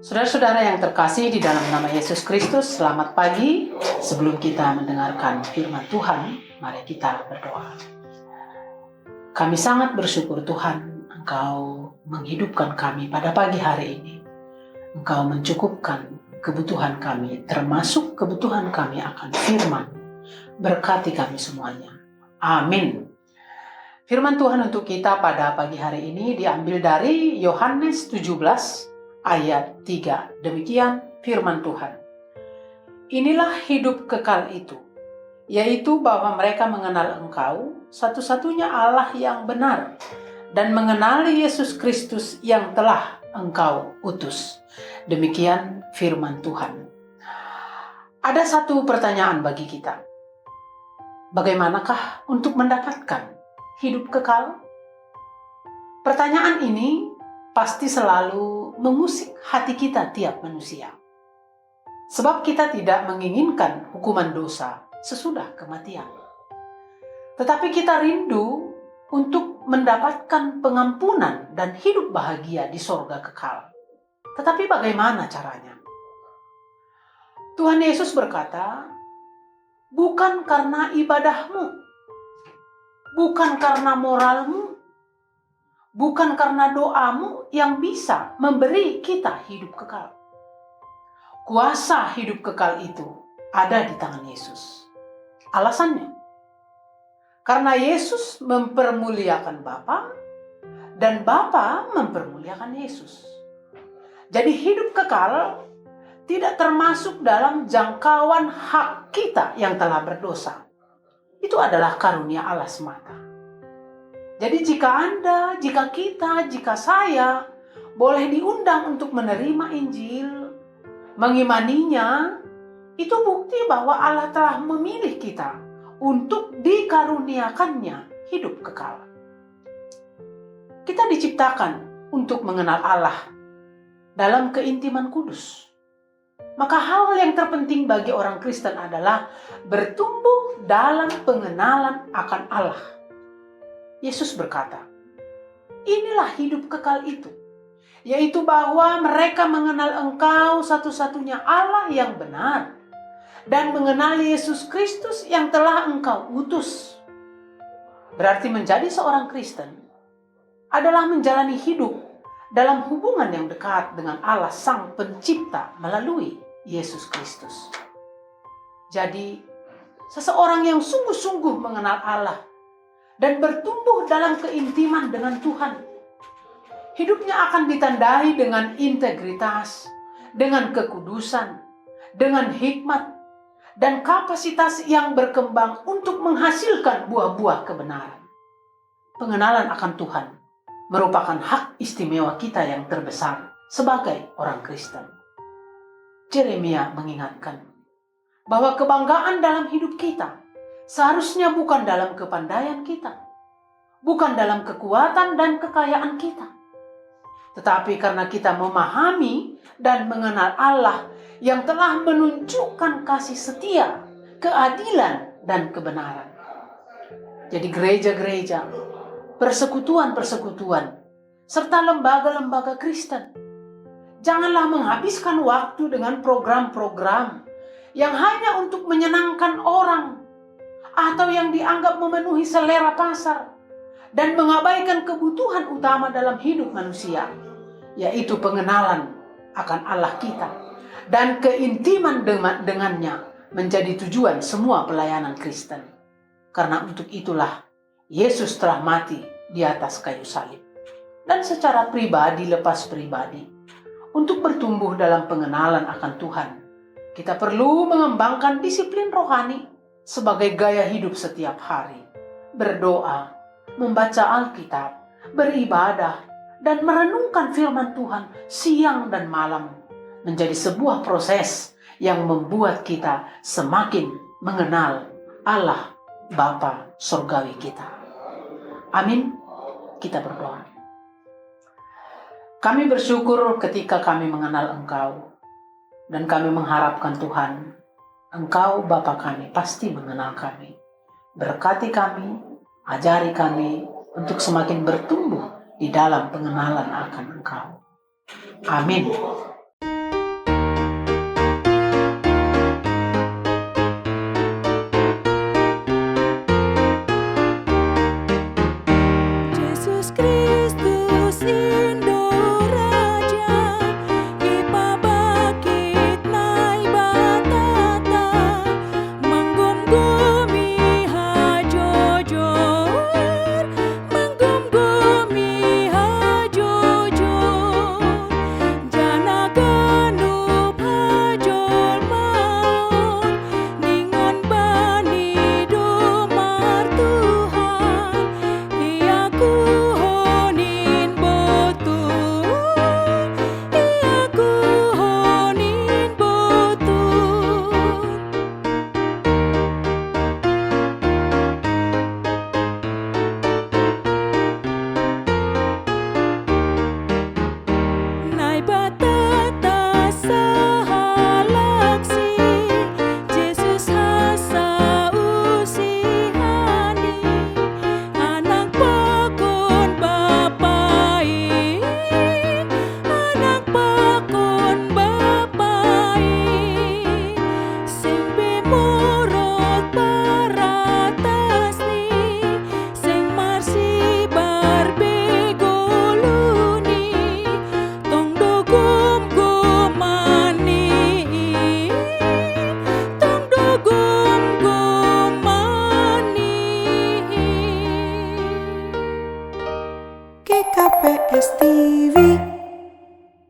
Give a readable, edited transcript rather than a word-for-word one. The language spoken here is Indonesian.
Saudara-saudara yang terkasih di dalam nama Yesus Kristus, selamat pagi. Sebelum kita mendengarkan firman Tuhan, mari kita berdoa. Kami sangat bersyukur Tuhan, Engkau menghidupkan kami pada pagi hari ini. Engkau mencukupkan kebutuhan kami, termasuk kebutuhan kami akan firman. Berkati kami semuanya. Amin. Firman Tuhan untuk kita pada pagi hari ini diambil dari Yohanes 17 ayat 3. Demikian firman Tuhan. Inilah hidup kekal itu, yaitu bahwa mereka mengenal Engkau, satu-satunya Allah yang benar, dan mengenali Yesus Kristus yang telah Engkau utus. Demikian firman Tuhan. Ada satu pertanyaan bagi kita. Bagaimanakah untuk mendapatkan hidup kekal? Pertanyaan ini pasti selalu mengusik hati kita tiap manusia. Sebab kita tidak menginginkan hukuman dosa sesudah kematian. Tetapi kita rindu untuk mendapatkan pengampunan dan hidup bahagia di sorga kekal. Tetapi bagaimana caranya? Tuhan Yesus berkata, bukan karena ibadahmu, bukan karena moralmu, bukan karena doamu yang bisa memberi kita hidup kekal. Kuasa hidup kekal itu ada di tangan Yesus. Alasannya, karena Yesus mempermuliakan Bapa dan Bapa mempermuliakan Yesus. Jadi hidup kekal tidak termasuk dalam jangkauan hak kita yang telah berdosa. Itu adalah karunia Allah semata. Jadi jika kita, jika saya boleh diundang untuk menerima Injil, mengimaninya, itu bukti bahwa Allah telah memilih kita untuk dikaruniakannya hidup kekal. Kita diciptakan untuk mengenal Allah dalam keintiman kudus. Maka hal yang terpenting bagi orang Kristen adalah bertumbuh dalam pengenalan akan Allah. Yesus berkata, inilah hidup kekal itu, yaitu bahwa mereka mengenal Engkau satu-satunya Allah yang benar, dan mengenal Yesus Kristus yang telah Engkau utus. Berarti menjadi seorang Kristen adalah menjalani hidup dalam hubungan yang dekat dengan Allah Sang Pencipta melalui Yesus Kristus. Jadi, seseorang yang sungguh-sungguh mengenal Allah dan bertumbuh dalam keintiman dengan Tuhan, hidupnya akan ditandai dengan integritas, dengan kekudusan, dengan hikmat, dan kapasitas yang berkembang untuk menghasilkan buah-buah kebenaran. Pengenalan akan Tuhan merupakan hak istimewa kita yang terbesar sebagai orang Kristen. Yeremia mengingatkan bahwa kebanggaan dalam hidup kita seharusnya bukan dalam kepandaian kita, bukan dalam kekuatan dan kekayaan kita, tetapi karena kita memahami dan mengenal Allah yang telah menunjukkan kasih setia, keadilan, dan kebenaran. Jadi gereja-gereja, persekutuan-persekutuan, serta lembaga-lembaga Kristen, janganlah menghabiskan waktu dengan program-program yang hanya untuk menyenangkan orang atau yang dianggap memenuhi selera pasar dan mengabaikan kebutuhan utama dalam hidup manusia, yaitu pengenalan akan Allah kita dan keintiman dengannya menjadi tujuan semua pelayanan Kristen. Karena untuk itulah Yesus telah mati di atas kayu salib. Dan secara pribadi lepas pribadi, untuk bertumbuh dalam pengenalan akan Tuhan, kita perlu mengembangkan disiplin rohani sebagai gaya hidup setiap hari. Berdoa, membaca Alkitab, beribadah, dan merenungkan firman Tuhan siang dan malam menjadi sebuah proses yang membuat kita semakin mengenal Allah Bapa Surgawi kita. Amin. Kita berdoa. Kami bersyukur ketika kami mengenal Engkau, dan kami mengharapkan Tuhan, Engkau Bapa kami pasti mengenal kami. Berkati kami, ajari kami untuk semakin bertumbuh di dalam pengenalan akan Engkau. Amin. batas